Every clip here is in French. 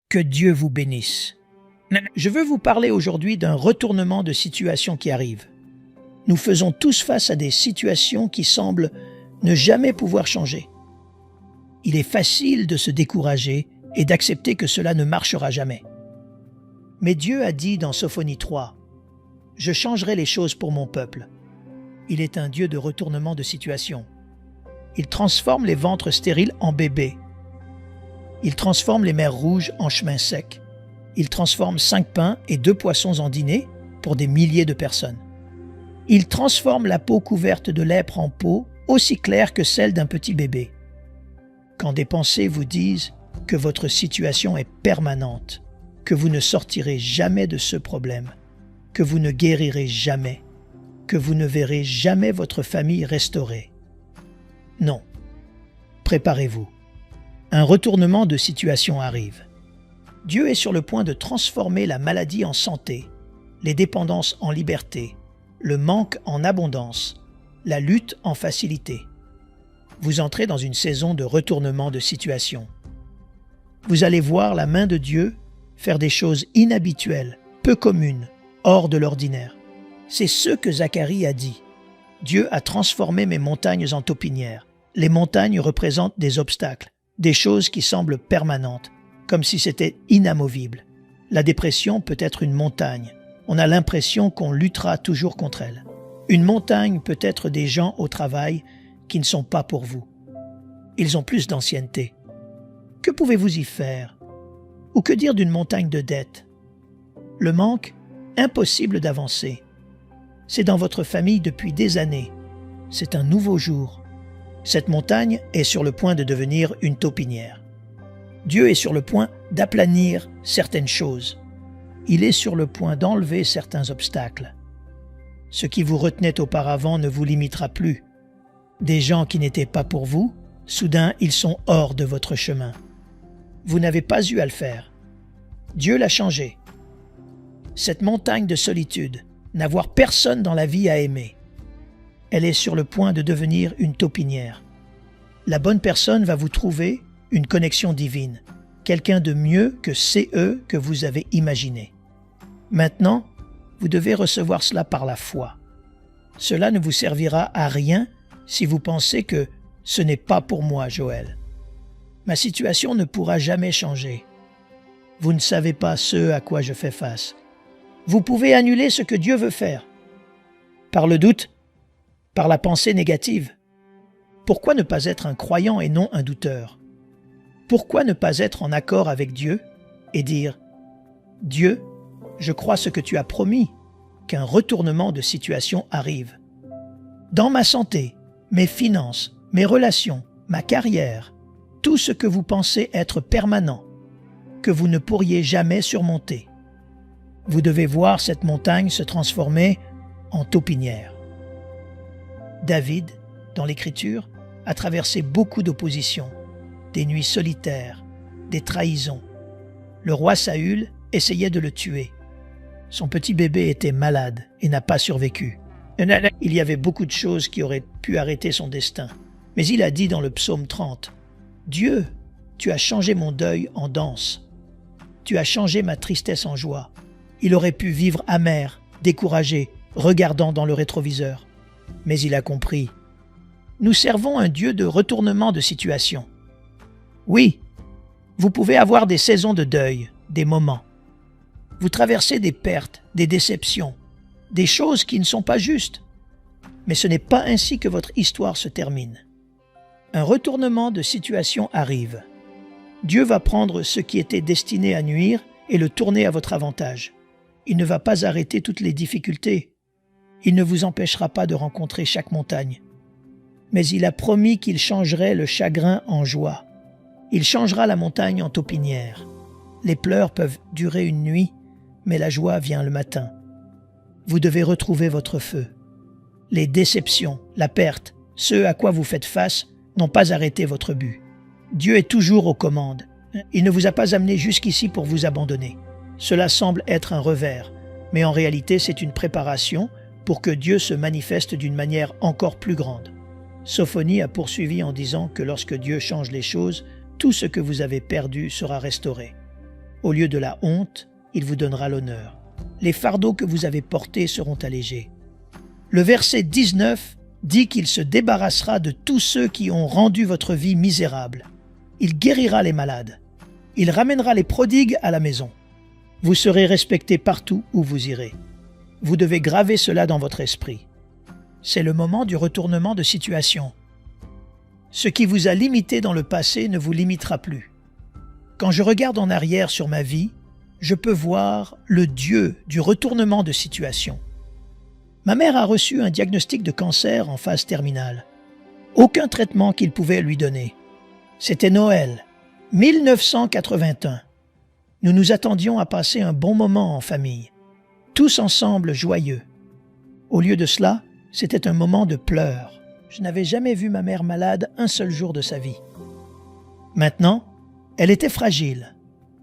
Que Dieu vous bénisse. Je veux vous parler aujourd'hui d'un retournement de situation qui arrive. Nous faisons tous face à des situations qui semblent ne jamais pouvoir changer. Il est facile de se décourager et d'accepter que cela ne marchera jamais. Mais Dieu a dit dans Sophonie 3, « Je changerai les choses pour mon peuple. » Il est un Dieu de retournement de situation. Il transforme les ventres stériles en bébés. Il transforme les mers rouges en chemins secs. Il transforme 5 pains et 2 poissons en dîner pour des milliers de personnes. Il transforme la peau couverte de lèpre en peau aussi claire que celle d'un petit bébé. Quand des pensées vous disent que votre situation est permanente, que vous ne sortirez jamais de ce problème, que vous ne guérirez jamais, que vous ne verrez jamais votre famille restaurée. Non, préparez-vous. Un retournement de situation arrive. Dieu est sur le point de transformer la maladie en santé, les dépendances en liberté, le manque en abondance, la lutte en facilité. Vous entrez dans une saison de retournement de situation. Vous allez voir la main de Dieu faire des choses inhabituelles, peu communes, hors de l'ordinaire. C'est ce que Zacharie a dit. Dieu a transformé mes montagnes en taupinières. Les montagnes représentent des obstacles, des choses qui semblent permanentes, comme si c'était inamovible. La dépression peut être une montagne. On a l'impression qu'on luttera toujours contre elle. Une montagne peut être des gens au travail qui ne sont pas pour vous. Ils ont plus d'ancienneté. Que pouvez-vous y faire? Ou que dire d'une montagne de dettes? Le manque? Impossible d'avancer. C'est dans votre famille depuis des années. C'est un nouveau jour. Cette montagne est sur le point de devenir une taupinière. Dieu est sur le point d'aplanir certaines choses. Il est sur le point d'enlever certains obstacles. Ce qui vous retenait auparavant ne vous limitera plus. Des gens qui n'étaient pas pour vous, soudain ils sont hors de votre chemin. Vous n'avez pas eu à le faire. Dieu l'a changé. Cette montagne de solitude, n'avoir personne dans la vie à aimer, elle est sur le point de devenir une taupinière. La bonne personne va vous trouver une connexion divine, quelqu'un de mieux que eux que vous avez imaginé. Maintenant, vous devez recevoir cela par la foi. Cela ne vous servira à rien si vous pensez que « ce n'est pas pour moi, Joël ». Ma situation ne pourra jamais changer. Vous ne savez pas ce à quoi je fais face. Vous pouvez annuler ce que Dieu veut faire. Par le doute, par la pensée négative. Pourquoi ne pas être un croyant et non un douteur? Pourquoi ne pas être en accord avec Dieu et dire « Dieu, je crois ce que tu as promis, qu'un retournement de situation arrive. Dans ma santé, mes finances, mes relations, ma carrière, tout ce que vous pensez être permanent, que vous ne pourriez jamais surmonter. Vous devez voir cette montagne se transformer en taupinière. » David, dans l'Écriture, a traversé beaucoup d'oppositions, des nuits solitaires, des trahisons. Le roi Saül essayait de le tuer. Son petit bébé était malade et n'a pas survécu. Il y avait beaucoup de choses qui auraient pu arrêter son destin. Mais il a dit dans le psaume 30, « Dieu, tu as changé mon deuil en danse. Tu as changé ma tristesse en joie. » Il aurait pu vivre amer, découragé, regardant dans le rétroviseur. Mais il a compris. Nous servons un Dieu de retournement de situation. Oui, vous pouvez avoir des saisons de deuil, des moments. Vous traversez des pertes, des déceptions, des choses qui ne sont pas justes. Mais ce n'est pas ainsi que votre histoire se termine. Un retournement de situation arrive. Dieu va prendre ce qui était destiné à nuire et le tourner à votre avantage. Il ne va pas arrêter toutes les difficultés. Il ne vous empêchera pas de rencontrer chaque montagne. Mais il a promis qu'il changerait le chagrin en joie. Il changera la montagne en taupinière. Les pleurs peuvent durer une nuit, mais la joie vient le matin. Vous devez retrouver votre feu. Les déceptions, la perte, ce à quoi vous faites face n'ont pas arrêté votre but. Dieu est toujours aux commandes. Il ne vous a pas amené jusqu'ici pour vous abandonner. Cela semble être un revers, mais en réalité c'est une préparation pour que Dieu se manifeste d'une manière encore plus grande. Sophonie a poursuivi en disant que lorsque Dieu change les choses, tout ce que vous avez perdu sera restauré. Au lieu de la honte, il vous donnera l'honneur. Les fardeaux que vous avez portés seront allégés. Le verset 19 dit qu'il se débarrassera de tous ceux qui ont rendu votre vie misérable. Il guérira les malades. Il ramènera les prodigues à la maison. Vous serez respectés partout où vous irez. Vous devez graver cela dans votre esprit. C'est le moment du retournement de situation. Ce qui vous a limité dans le passé ne vous limitera plus. Quand je regarde en arrière sur ma vie, je peux voir le Dieu du retournement de situation. Ma mère a reçu un diagnostic de cancer en phase terminale. Aucun traitement qu'il pouvait lui donner. C'était Noël, 1981. Nous nous attendions à passer un bon moment en famille, tous ensemble joyeux. Au lieu de cela, c'était un moment de pleurs. Je n'avais jamais vu ma mère malade un seul jour de sa vie. Maintenant, elle était fragile,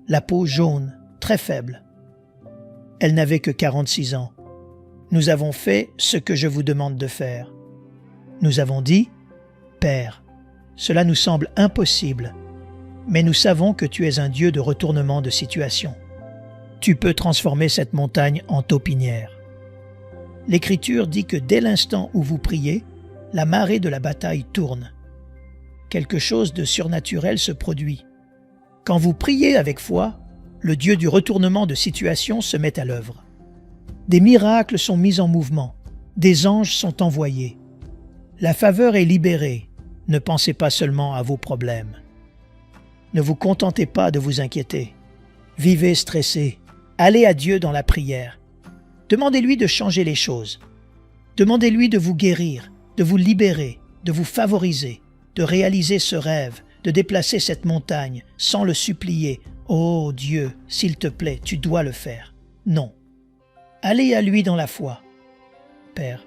la peau jaune, très faible. Elle n'avait que 46 ans. Nous avons fait ce que je vous demande de faire. Nous avons dit, « Père, cela nous semble impossible, mais nous savons que tu es un Dieu de retournement de situation. Tu peux transformer cette montagne en taupinière. » L'Écriture dit que dès l'instant où vous priez, la marée de la bataille tourne. Quelque chose de surnaturel se produit. Quand vous priez avec foi, le Dieu du retournement de situation se met à l'œuvre. Des miracles sont mis en mouvement, des anges sont envoyés. La faveur est libérée, ne pensez pas seulement à vos problèmes. Ne vous contentez pas de vous inquiéter. Vivez stressé, allez à Dieu dans la prière. Demandez-lui de changer les choses. Demandez-lui de vous guérir, de vous libérer, de vous favoriser, de réaliser ce rêve, de déplacer cette montagne sans le supplier. « Oh Dieu, s'il te plaît, tu dois le faire. » Non. Allez à lui dans la foi. « Père,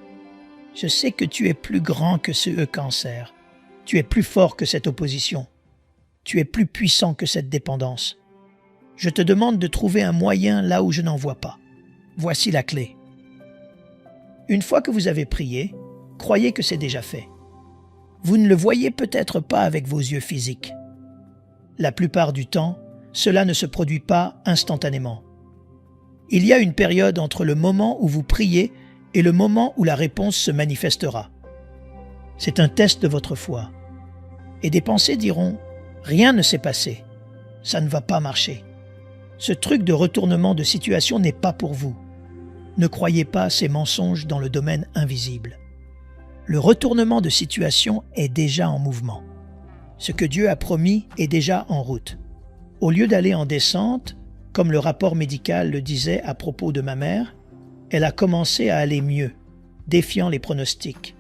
je sais que tu es plus grand que ce cancer. Tu es plus fort que cette opposition. Tu es plus puissant que cette dépendance. Je te demande de trouver un moyen là où je n'en vois pas. Voici la clé. » Une fois que vous avez prié, croyez que c'est déjà fait. Vous ne le voyez peut-être pas avec vos yeux physiques. La plupart du temps, cela ne se produit pas instantanément. Il y a une période entre le moment où vous priez et le moment où la réponse se manifestera. C'est un test de votre foi. Et des pensées diront « Rien ne s'est passé. Ça ne va pas marcher. Ce truc de retournement de situation n'est pas pour vous. Ne croyez pas ces mensonges dans le domaine invisible. Le retournement de situation est déjà en mouvement. Ce que Dieu a promis est déjà en route. Au lieu d'aller en descente, comme le rapport médical le disait à propos de ma mère, elle a commencé à aller mieux, défiant les pronostics.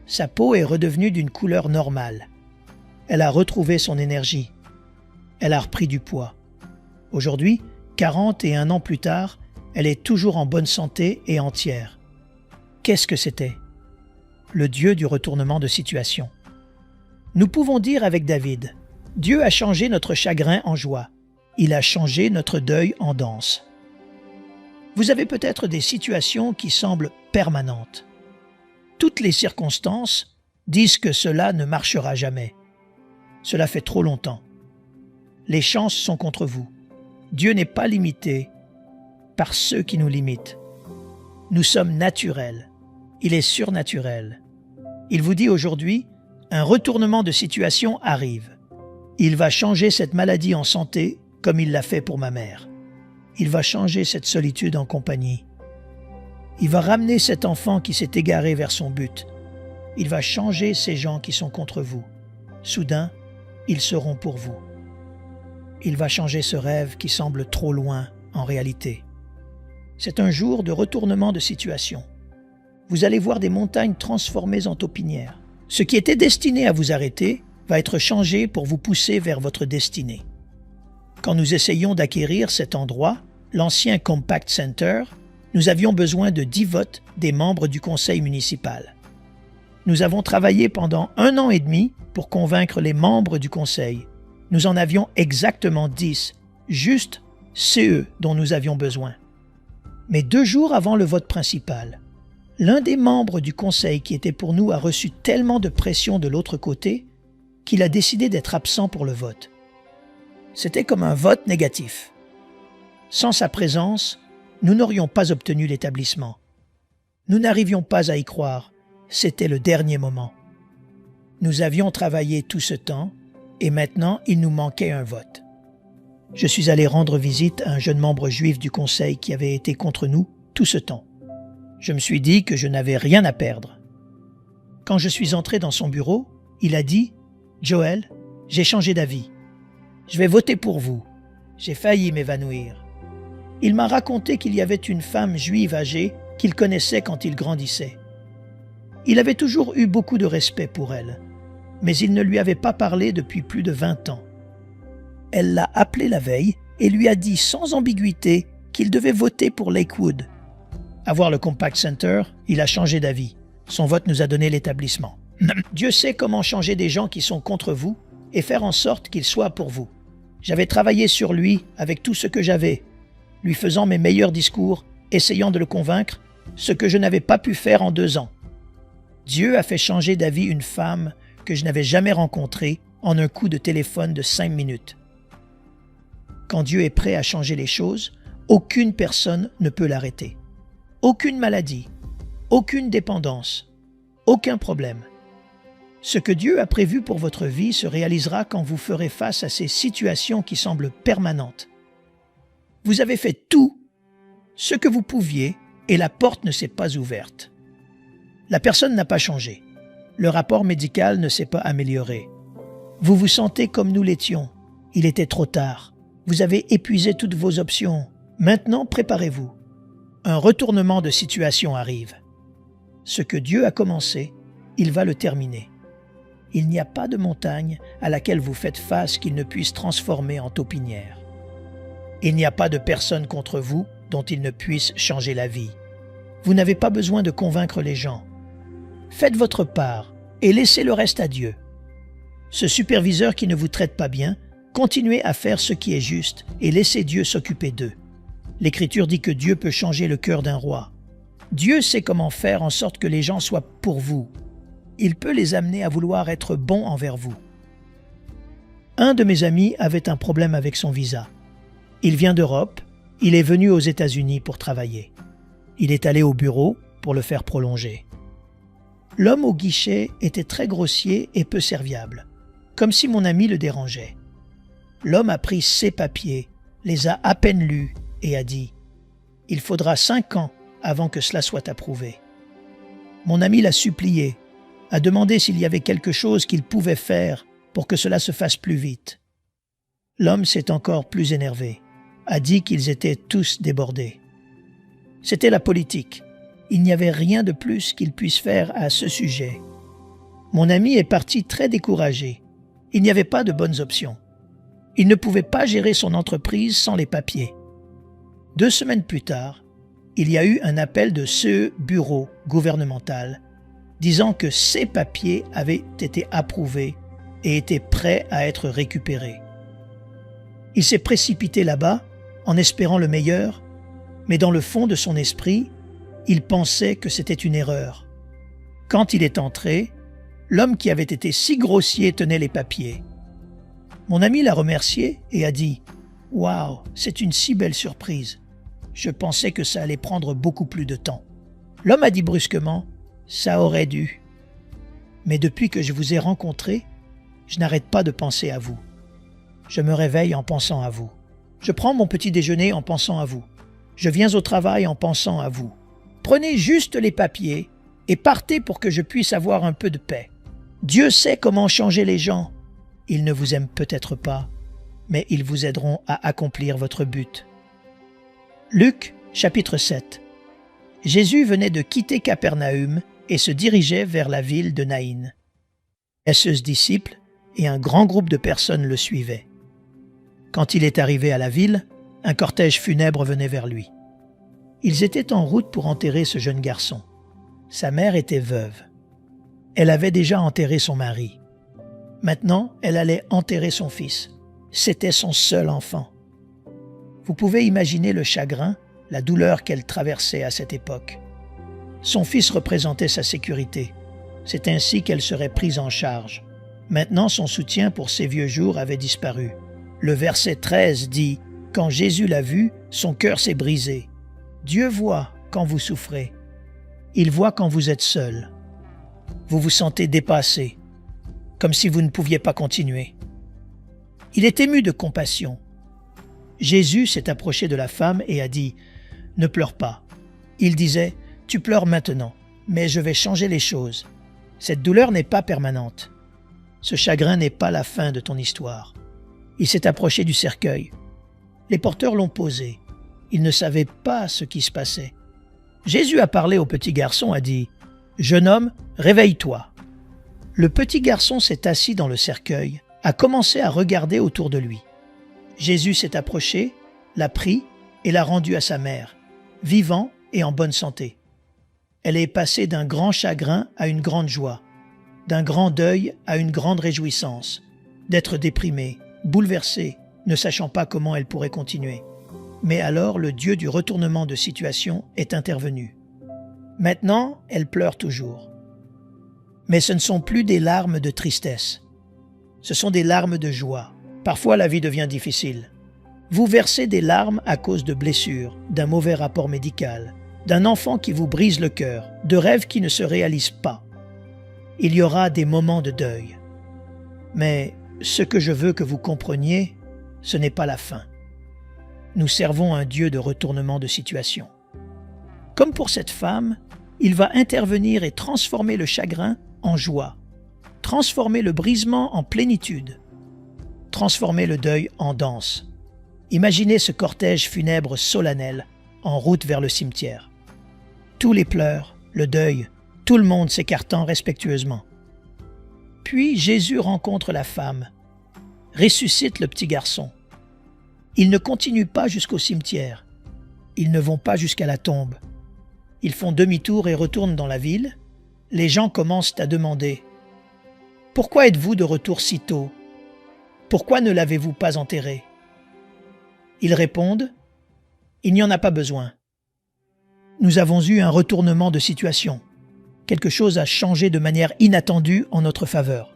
Sa peau est redevenue d'une couleur normale. Elle a retrouvé son énergie. Elle a repris du poids. Aujourd'hui, 41 ans plus tard, elle est toujours en bonne santé et entière. Qu'est-ce que c'était? Le Dieu du retournement de situation. Nous pouvons dire avec David, « Dieu a changé notre chagrin en joie. Il a changé notre deuil en danse. » Vous avez peut-être des situations qui semblent permanentes. Toutes les circonstances disent que cela ne marchera jamais. Cela fait trop longtemps. Les chances sont contre vous. Dieu n'est pas limité par ceux qui nous limitent. Nous sommes naturels. Il est surnaturel. Il vous dit aujourd'hui, un retournement de situation arrive. Il va changer cette maladie en santé comme il l'a fait pour ma mère. Il va changer cette solitude en compagnie. Il va ramener cet enfant qui s'est égaré vers son but. Il va changer ces gens qui sont contre vous. Soudain, ils seront pour vous. Il va changer ce rêve qui semble trop loin en réalité. C'est un jour de retournement de situation. Vous allez voir des montagnes transformées en taupinières. Ce qui était destiné à vous arrêter va être changé pour vous pousser vers votre destinée. Quand nous essayions d'acquérir cet endroit, l'ancien Compact Center, nous avions besoin de 10 votes des membres du conseil municipal. Nous avons travaillé pendant 1 an et demi pour convaincre les membres du conseil. Nous en avions exactement 10, juste CE dont nous avions besoin. Mais 2 jours avant le vote principal, l'un des membres du conseil qui était pour nous a reçu tellement de pression de l'autre côté qu'il a décidé d'être absent pour le vote. C'était comme un vote négatif. Sans sa présence, nous n'aurions pas obtenu l'établissement. Nous n'arrivions pas à y croire. C'était le dernier moment. Nous avions travaillé tout ce temps et maintenant il nous manquait un vote. Je suis allé rendre visite à un jeune membre juif du conseil qui avait été contre nous tout ce temps. Je me suis dit que je n'avais rien à perdre. Quand je suis entré dans son bureau, il a dit « Joel, j'ai changé d'avis. Je vais voter pour vous. » J'ai failli m'évanouir. Il m'a raconté qu'il y avait une femme juive âgée qu'il connaissait quand il grandissait. Il avait toujours eu beaucoup de respect pour elle, mais il ne lui avait pas parlé depuis plus de 20 ans. Elle l'a appelé la veille et lui a dit sans ambiguïté qu'il devait voter pour Lakewood. À voir le Compaq Center, il a changé d'avis. Son vote nous a donné l'établissement. Dieu sait comment changer des gens qui sont contre vous et faire en sorte qu'ils soient pour vous. J'avais travaillé sur lui avec tout ce que j'avais, lui faisant mes meilleurs discours, essayant de le convaincre, ce que je n'avais pas pu faire en 2 ans. Dieu a fait changer d'avis une femme que je n'avais jamais rencontrée en un coup de téléphone de 5 minutes. Quand Dieu est prêt à changer les choses, aucune personne ne peut l'arrêter. Aucune maladie, aucune dépendance, aucun problème. Ce que Dieu a prévu pour votre vie se réalisera quand vous ferez face à ces situations qui semblent permanentes. Vous avez fait tout ce que vous pouviez et la porte ne s'est pas ouverte. La personne n'a pas changé. Le rapport médical ne s'est pas amélioré. Vous vous sentez comme nous l'étions. Il était trop tard. Vous avez épuisé toutes vos options. Maintenant, préparez-vous. Un retournement de situation arrive. Ce que Dieu a commencé, il va le terminer. Il n'y a pas de montagne à laquelle vous faites face qu'il ne puisse transformer en taupinière. Il n'y a pas de personne contre vous dont il ne puisse changer la vie. Vous n'avez pas besoin de convaincre les gens. Faites votre part et laissez le reste à Dieu. Ce superviseur qui ne vous traite pas bien, continuez à faire ce qui est juste et laissez Dieu s'occuper d'eux. L'Écriture dit que Dieu peut changer le cœur d'un roi. Dieu sait comment faire en sorte que les gens soient pour vous. Il peut les amener à vouloir être bons envers vous. Un de mes amis avait un problème avec son visa. Il vient d'Europe, il est venu aux États-Unis pour travailler. Il est allé au bureau pour le faire prolonger. L'homme au guichet était très grossier et peu serviable, comme si mon ami le dérangeait. L'homme a pris ses papiers, les a à peine lus et a dit « Il faudra 5 ans avant que cela soit approuvé. » Mon ami l'a supplié, a demandé s'il y avait quelque chose qu'il pouvait faire pour que cela se fasse plus vite. L'homme s'est encore plus énervé, a dit qu'ils étaient tous débordés. C'était la politique. Il n'y avait rien de plus qu'il puisse faire à ce sujet. Mon ami est parti très découragé. Il n'y avait pas de bonnes options. Il ne pouvait pas gérer son entreprise sans les papiers. 2 semaines plus tard, il y a eu un appel de ce bureau gouvernemental disant que ces papiers avaient été approuvés et étaient prêts à être récupérés. Il s'est précipité là-bas en espérant le meilleur, mais dans le fond de son esprit, il pensait que c'était une erreur. Quand il est entré, l'homme qui avait été si grossier tenait les papiers. Mon ami l'a remercié et a dit « Waouh, c'est une si belle surprise. Je pensais que ça allait prendre beaucoup plus de temps. » L'homme a dit brusquement « Ça aurait dû. Mais depuis que je vous ai rencontré, je n'arrête pas de penser à vous. Je me réveille en pensant à vous. Je prends mon petit déjeuner en pensant à vous. Je viens au travail en pensant à vous. Prenez juste les papiers et partez pour que je puisse avoir un peu de paix. Dieu sait comment changer les gens. Ils ne vous aiment peut-être pas, mais ils vous aideront à accomplir votre but. » Luc, chapitre 7. Jésus venait de quitter Capernaüm et se dirigeait vers la ville de Naïn. 16 disciples et un grand groupe de personnes le suivaient. Quand il est arrivé à la ville, un cortège funèbre venait vers lui. Ils étaient en route pour enterrer ce jeune garçon. Sa mère était veuve. Elle avait déjà enterré son mari. Maintenant, elle allait enterrer son fils. C'était son seul enfant. Vous pouvez imaginer le chagrin, la douleur qu'elle traversait à cette époque. Son fils représentait sa sécurité. C'est ainsi qu'elle serait prise en charge. Maintenant, son soutien pour ses vieux jours avait disparu. Le verset 13 dit « Quand Jésus l'a vu, son cœur s'est brisé. » Dieu voit quand vous souffrez. Il voit quand vous êtes seul. Vous vous sentez dépassé, comme si vous ne pouviez pas continuer. Il est ému de compassion. Jésus s'est approché de la femme et a dit « Ne pleure pas ». Il disait « Tu pleures maintenant, mais je vais changer les choses. Cette douleur n'est pas permanente. Ce chagrin n'est pas la fin de ton histoire. » Il s'est approché du cercueil. Les porteurs l'ont posé. Ils ne savaient pas ce qui se passait. Jésus a parlé au petit garçon, a dit « Jeune homme, réveille-toi ». Le petit garçon s'est assis dans le cercueil, a commencé à regarder autour de lui. Jésus s'est approché, l'a pris et l'a rendu à sa mère, vivant et en bonne santé. Elle est passée d'un grand chagrin à une grande joie, d'un grand deuil à une grande réjouissance, d'être déprimée, bouleversée, ne sachant pas comment elle pourrait continuer. Mais alors le Dieu du retournement de situation est intervenu. Maintenant, elle pleure toujours. Mais ce ne sont plus des larmes de tristesse. Ce sont des larmes de joie. Parfois, la vie devient difficile. Vous versez des larmes à cause de blessures, d'un mauvais rapport médical, d'un enfant qui vous brise le cœur, de rêves qui ne se réalisent pas. Il y aura des moments de deuil. Mais ce que je veux que vous compreniez, ce n'est pas la fin. Nous servons un Dieu de retournement de situation. Comme pour cette femme, il va intervenir et transformer le chagrin en joie, transformer le brisement en plénitude, transformer le deuil en danse. Imaginez ce cortège funèbre solennel en route vers le cimetière. Tous les pleurs, le deuil, tout le monde s'écartant respectueusement. Puis Jésus rencontre la femme, ressuscite le petit garçon. Ils ne continuent pas jusqu'au cimetière. Ils ne vont pas jusqu'à la tombe. Ils font demi-tour et retournent dans la ville. Les gens commencent à demander « Pourquoi êtes-vous de retour si tôt? Pourquoi ne l'avez-vous pas enterré ?» Ils répondent « Il n'y en a pas besoin. Nous avons eu un retournement de situation. Quelque chose a changé de manière inattendue en notre faveur.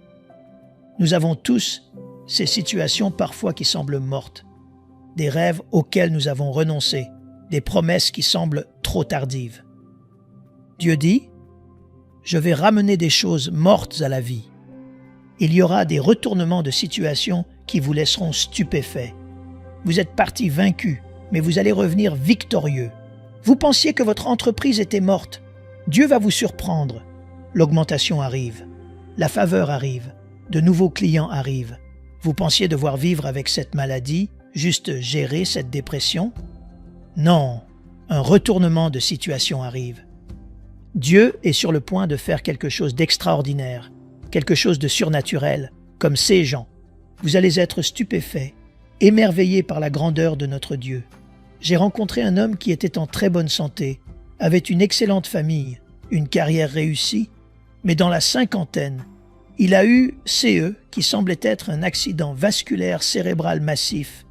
Nous avons tous ces situations parfois qui semblent mortes, des rêves auxquels nous avons renoncé, des promesses qui semblent trop tardives. Dieu dit « Je vais ramener des choses mortes à la vie. Il y aura des retournements de situation qui vous laisseront stupéfaits. Vous êtes partis vaincus, mais vous allez revenir victorieux. Vous pensiez que votre entreprise était morte. Dieu va vous surprendre. L'augmentation arrive. La faveur arrive. De nouveaux clients arrivent. Vous pensiez devoir vivre avec cette maladie, juste gérer cette dépression? Non, un retournement de situation arrive. Dieu est sur le point de faire quelque chose d'extraordinaire, quelque chose de surnaturel, comme ces gens. Vous allez être stupéfaits, émerveillés par la grandeur de notre Dieu. J'ai rencontré un homme qui était en très bonne santé, avait une excellente famille, une carrière réussie, mais dans la cinquantaine, il a eu CE qui semblait être un accident vasculaire cérébral massif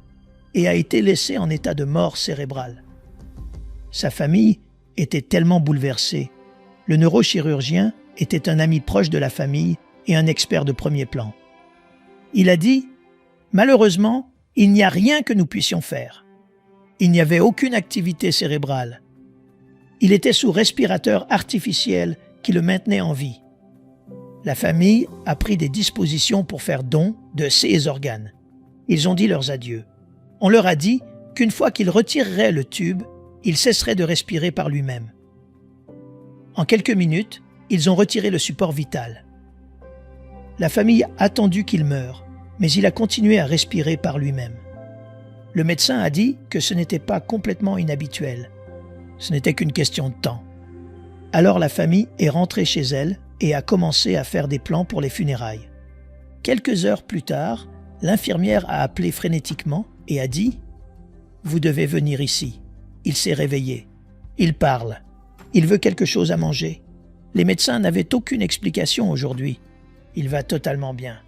et a été laissé en état de mort cérébrale. Sa famille était tellement bouleversée. Le neurochirurgien était un ami proche de la famille et un expert de premier plan. Il a dit « Malheureusement, il n'y a rien que nous puissions faire. Il n'y avait aucune activité cérébrale. Il était sous respirateur artificiel qui le maintenait en vie. La famille a pris des dispositions pour faire don de ses organes. Ils ont dit leurs adieux. On leur a dit qu'une fois qu'il retirerait le tube, il cesserait de respirer par lui-même. En quelques minutes, ils ont retiré le support vital. La famille a attendu qu'il meure, mais il a continué à respirer par lui-même. Le médecin a dit que ce n'était pas complètement inhabituel. Ce n'était qu'une question de temps. Alors la famille est rentrée chez elle et a commencé à faire des plans pour les funérailles. Quelques heures plus tard, l'infirmière a appelé frénétiquement et a dit « Vous devez venir ici ». Il s'est réveillé. Il parle. Il veut quelque chose à manger. Les médecins n'avaient aucune explication aujourd'hui. Il va totalement bien.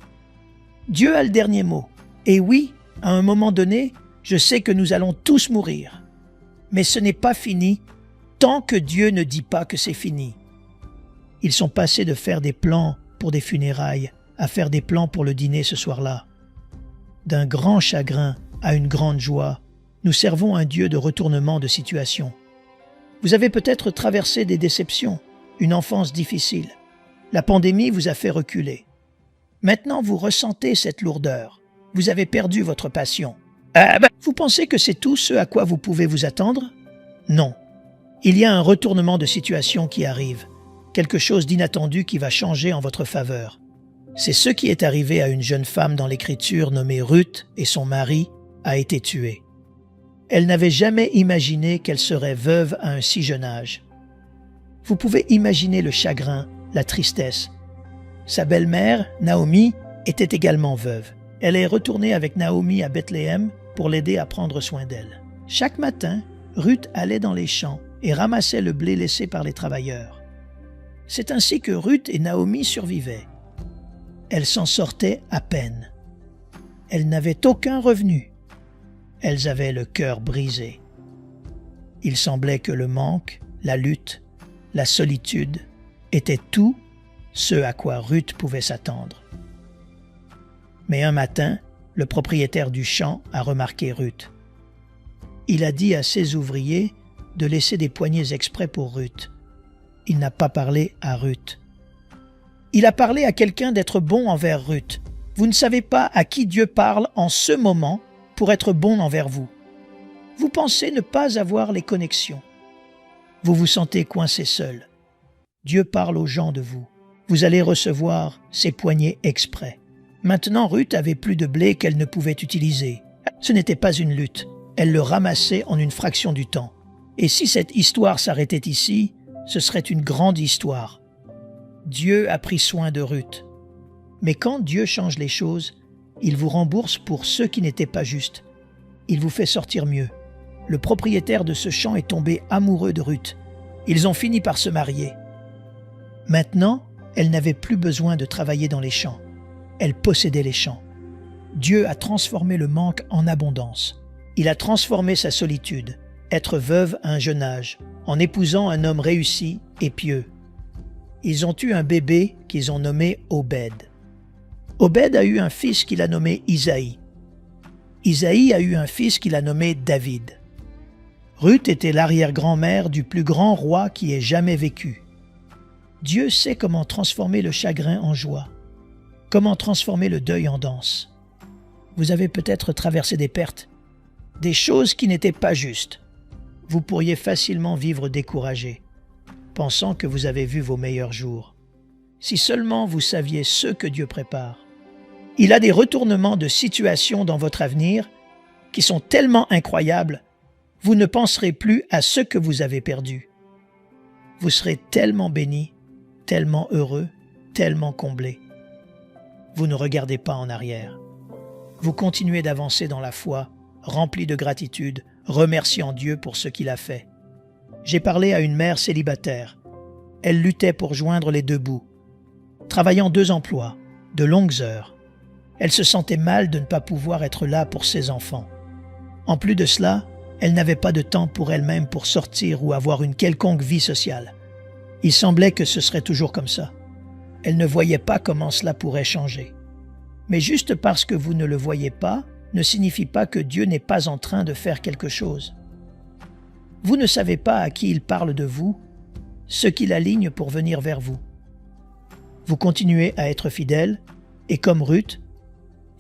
Dieu a le dernier mot. Et oui, à un moment donné, je sais que nous allons tous mourir. Mais ce n'est pas fini tant que Dieu ne dit pas que c'est fini. Ils sont passés de faire des plans pour des funérailles à faire des plans pour le dîner ce soir-là. D'un grand chagrin à une grande joie, nous servons un Dieu de retournement de situation. Vous avez peut-être traversé des déceptions, une enfance difficile. La pandémie vous a fait reculer. Maintenant, vous ressentez cette lourdeur. Vous avez perdu votre passion. Vous pensez que c'est tout ce à quoi vous pouvez vous attendre? Non. Il y a un retournement de situation qui arrive, quelque chose d'inattendu qui va changer en votre faveur. C'est ce qui est arrivé à une jeune femme dans l'Écriture nommée Ruth et son mari a été tué. Elle n'avait jamais imaginé qu'elle serait veuve à un si jeune âge. Vous pouvez imaginer le chagrin, la tristesse. Sa belle-mère, Naomi, était également veuve. Elle est retournée avec Naomi à Bethléem pour l'aider à prendre soin d'elle. Chaque matin, Ruth allait dans les champs et ramassait le blé laissé par les travailleurs. C'est ainsi que Ruth et Naomi survivaient. Elles s'en sortaient à peine. Elles n'avaient aucun revenu. Elles avaient le cœur brisé. Il semblait que le manque, la lutte, la solitude étaient tout ce à quoi Ruth pouvait s'attendre. Mais un matin, le propriétaire du champ a remarqué Ruth. Il a dit à ses ouvriers de laisser des poignées exprès pour Ruth. Il n'a pas parlé à Ruth. Il a parlé à quelqu'un d'être bon envers Ruth. Vous ne savez pas à qui Dieu parle en ce moment pour être bon envers vous. Vous pensez ne pas avoir les connexions. Vous vous sentez coincé seul. Dieu parle aux gens de vous. Vous allez recevoir ces poignées exprès. Maintenant, Ruth avait plus de blé qu'elle ne pouvait utiliser. Ce n'était pas une lutte. Elle le ramassait en une fraction du temps. Et si cette histoire s'arrêtait ici, ce serait une grande histoire. Dieu a pris soin de Ruth. Mais quand Dieu change les choses, il vous rembourse pour ce qui n'était pas juste. Il vous fait sortir mieux. Le propriétaire de ce champ est tombé amoureux de Ruth. Ils ont fini par se marier. Maintenant, elle n'avait plus besoin de travailler dans les champs. Elle possédait les champs. Dieu a transformé le manque en abondance. Il a transformé sa solitude, être veuve à un jeune âge, en épousant un homme réussi et pieux. Ils ont eu un bébé qu'ils ont nommé Obed. Obed a eu un fils qu'il a nommé Isaïe. Isaïe a eu un fils qu'il a nommé David. Ruth était l'arrière-grand-mère du plus grand roi qui ait jamais vécu. Dieu sait comment transformer le chagrin en joie, comment transformer le deuil en danse. Vous avez peut-être traversé des pertes, des choses qui n'étaient pas justes. Vous pourriez facilement vivre découragé, pensant que vous avez vu vos meilleurs jours. Si seulement vous saviez ce que Dieu prépare. Il a des retournements de situation dans votre avenir qui sont tellement incroyables, vous ne penserez plus à ce que vous avez perdu. Vous serez tellement béni, tellement heureux, tellement comblé. Vous ne regardez pas en arrière. Vous continuez d'avancer dans la foi, rempli de gratitude, remerciant Dieu pour ce qu'il a fait. J'ai parlé à une mère célibataire. Elle luttait pour joindre les deux bouts, travaillant 2 emplois, de longues heures. Elle se sentait mal de ne pas pouvoir être là pour ses enfants. En plus de cela, elle n'avait pas de temps pour elle-même pour sortir ou avoir une quelconque vie sociale. Il semblait que ce serait toujours comme ça. Elle ne voyait pas comment cela pourrait changer. Mais juste parce que vous ne le voyez pas, ne signifie pas que Dieu n'est pas en train de faire quelque chose. Vous ne savez pas à qui il parle de vous, ce qu'il aligne pour venir vers vous. Vous continuez à être fidèle, et comme Ruth,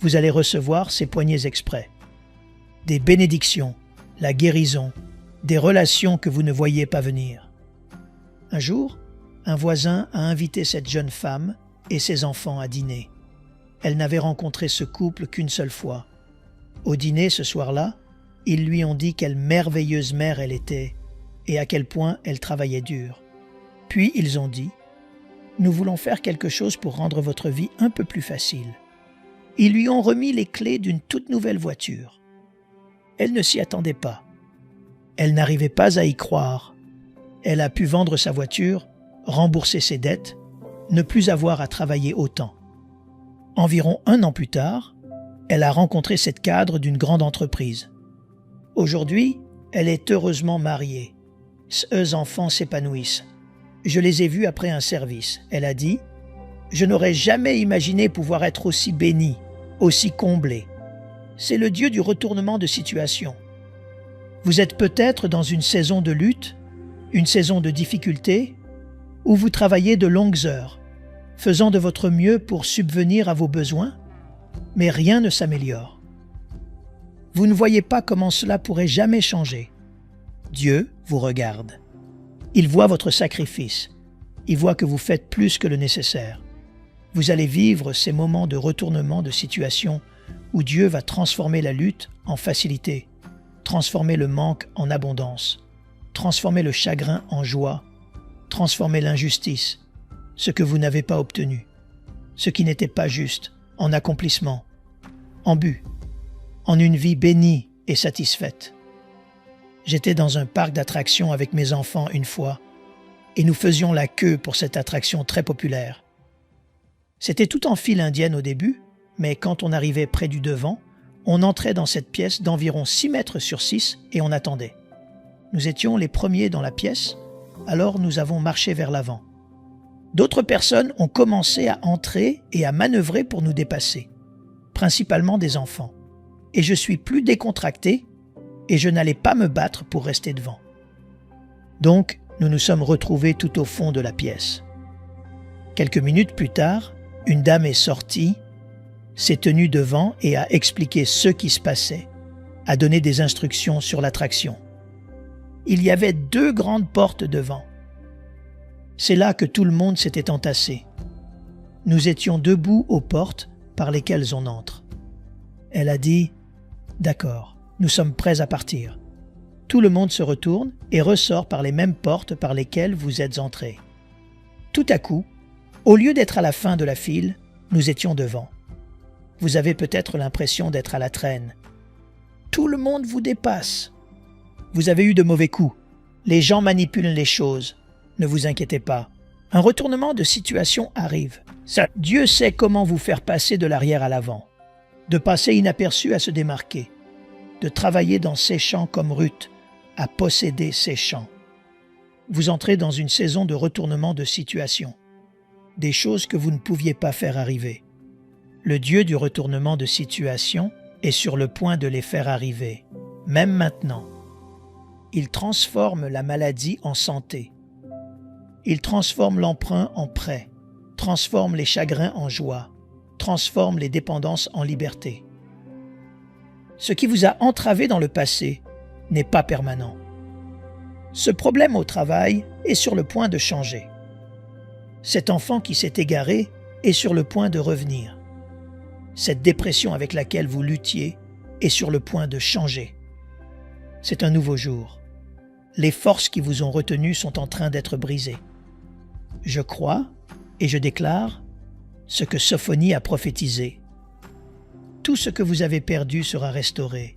vous allez recevoir ces poignées exprès. Des bénédictions, la guérison, des relations que vous ne voyiez pas venir. Un jour, un voisin a invité cette jeune femme et ses enfants à dîner. Elle n'avait rencontré ce couple qu'une seule fois. Au dîner ce soir-là, ils lui ont dit quelle merveilleuse mère elle était et à quel point elle travaillait dur. Puis ils ont dit « Nous voulons faire quelque chose pour rendre votre vie un peu plus facile. » Ils lui ont remis les clés d'une toute nouvelle voiture. Elle ne s'y attendait pas. Elle n'arrivait pas à y croire. Elle a pu vendre sa voiture, rembourser ses dettes, ne plus avoir à travailler autant. Environ 1 an plus tard, elle a rencontré cette cadre d'une grande entreprise. Aujourd'hui, elle est heureusement mariée. Ses enfants s'épanouissent. Je les ai vus après un service. Elle a dit « Je n'aurais jamais imaginé pouvoir être aussi bénie, aussi comblée. c'est le Dieu du retournement de situation. Vous êtes peut-être dans une saison de lutte, une saison de difficulté, où vous travaillez de longues heures, faisant de votre mieux pour subvenir à vos besoins, mais rien ne s'améliore. Vous ne voyez pas comment cela pourrait jamais changer. Dieu vous regarde. Il voit votre sacrifice. Il voit que vous faites plus que le nécessaire. Vous allez vivre ces moments de retournement de situation où Dieu va transformer la lutte en facilité, transformer le manque en abondance, transformer le chagrin en joie, transformer l'injustice, ce que vous n'avez pas obtenu, ce qui n'était pas juste, en accomplissement, en but, en une vie bénie et satisfaite. J'étais dans un parc d'attractions avec mes enfants une fois, et nous faisions la queue pour cette attraction très populaire. C'était tout en file indienne au début, mais quand on arrivait près du devant, on entrait dans cette pièce d'environ 6 mètres sur 6 et on attendait. Nous étions les premiers dans la pièce, alors nous avons marché vers l'avant. D'autres personnes ont commencé à entrer et à manœuvrer pour nous dépasser, principalement des enfants. Et je suis plus décontracté et je n'allais pas me battre pour rester devant. Donc, nous nous sommes retrouvés tout au fond de la pièce. Quelques minutes plus tard, une dame est sortie, s'est tenue devant et a expliqué ce qui se passait, a donné des instructions sur l'attraction. Il y avait 2 grandes portes devant. C'est là que tout le monde s'était entassé. Nous étions debout aux portes par lesquelles on entre. Elle a dit « D'accord, nous sommes prêts à partir ». Tout le monde se retourne et ressort par les mêmes portes par lesquelles vous êtes entrés. Tout à coup, au lieu d'être à la fin de la file, nous étions devant. Vous avez peut-être l'impression d'être à la traîne. Tout le monde vous dépasse. Vous avez eu de mauvais coups. Les gens manipulent les choses. Ne vous inquiétez pas. Un retournement de situation arrive. Dieu sait comment vous faire passer de l'arrière à l'avant, de passer inaperçu à se démarquer, de travailler dans ses champs comme Ruth, à posséder ses champs. Vous entrez dans une saison de retournement de situation, des choses que vous ne pouviez pas faire arriver. Le Dieu du retournement de situation est sur le point de les faire arriver, même maintenant. Il transforme la maladie en santé. Il transforme l'emprunt en prêt, transforme les chagrins en joie, transforme les dépendances en liberté. Ce qui vous a entravé dans le passé n'est pas permanent. Ce problème au travail est sur le point de changer. Cet enfant qui s'est égaré est sur le point de revenir. Cette dépression avec laquelle vous luttiez est sur le point de changer. C'est un nouveau jour. Les forces qui vous ont retenu sont en train d'être brisées. Je crois et je déclare ce que Sophonie a prophétisé. Tout ce que vous avez perdu sera restauré.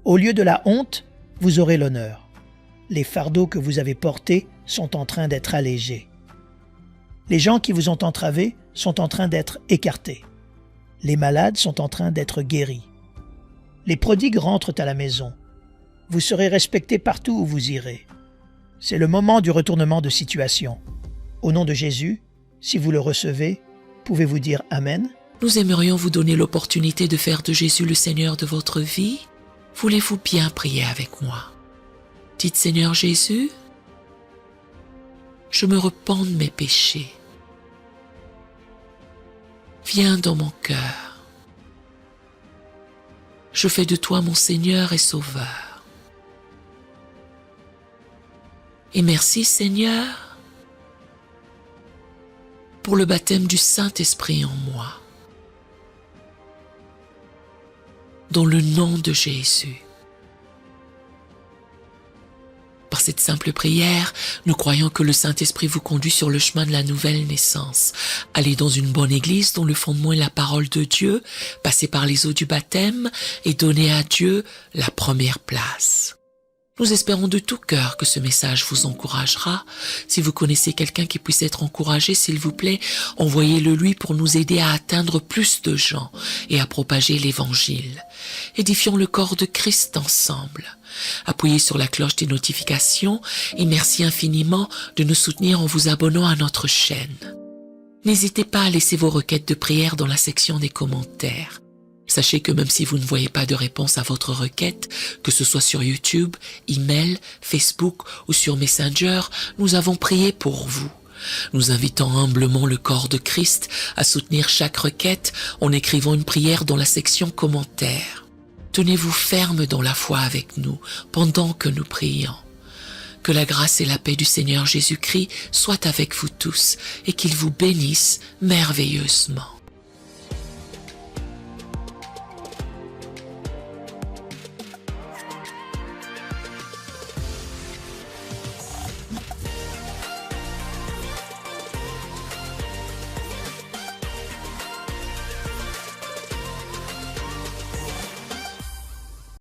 Au lieu de la honte, vous aurez l'honneur. Les fardeaux que vous avez portés sont en train d'être allégés. Les gens qui vous ont entravé sont en train d'être écartés. Les malades sont en train d'être guéris. Les prodigues rentrent à la maison. Vous serez respectés partout où vous irez. C'est le moment du retournement de situation. Au nom de Jésus, si vous le recevez, pouvez-vous dire Amen? Nous aimerions vous donner l'opportunité de faire de Jésus le Seigneur de votre vie. Voulez-vous bien prier avec moi? Dites Seigneur Jésus, je me repens de mes péchés. Viens dans mon cœur. Je fais de toi mon Seigneur et Sauveur. Et merci Seigneur pour le baptême du Saint-Esprit en moi. Dans le nom de Jésus. Par cette simple prière, nous croyons que le Saint-Esprit vous conduit sur le chemin de la nouvelle naissance. Allez dans une bonne église dont le fondement est la parole de Dieu, passez par les eaux du baptême et donnez à Dieu la première place. Nous espérons de tout cœur que ce message vous encouragera. Si vous connaissez quelqu'un qui puisse être encouragé, s'il vous plaît, envoyez-le lui pour nous aider à atteindre plus de gens et à propager l'Évangile. Édifions le corps de Christ ensemble. Appuyez sur la cloche des notifications et merci infiniment de nous soutenir en vous abonnant à notre chaîne. N'hésitez pas à laisser vos requêtes de prière dans la section des commentaires. Sachez que même si vous ne voyez pas de réponse à votre requête, que ce soit sur YouTube, email, Facebook ou sur Messenger, nous avons prié pour vous. Nous invitons humblement le corps de Christ à soutenir chaque requête en écrivant une prière dans la section commentaires. Tenez-vous ferme dans la foi avec nous pendant que nous prions. Que la grâce et la paix du Seigneur Jésus-Christ soient avec vous tous et qu'il vous bénisse merveilleusement.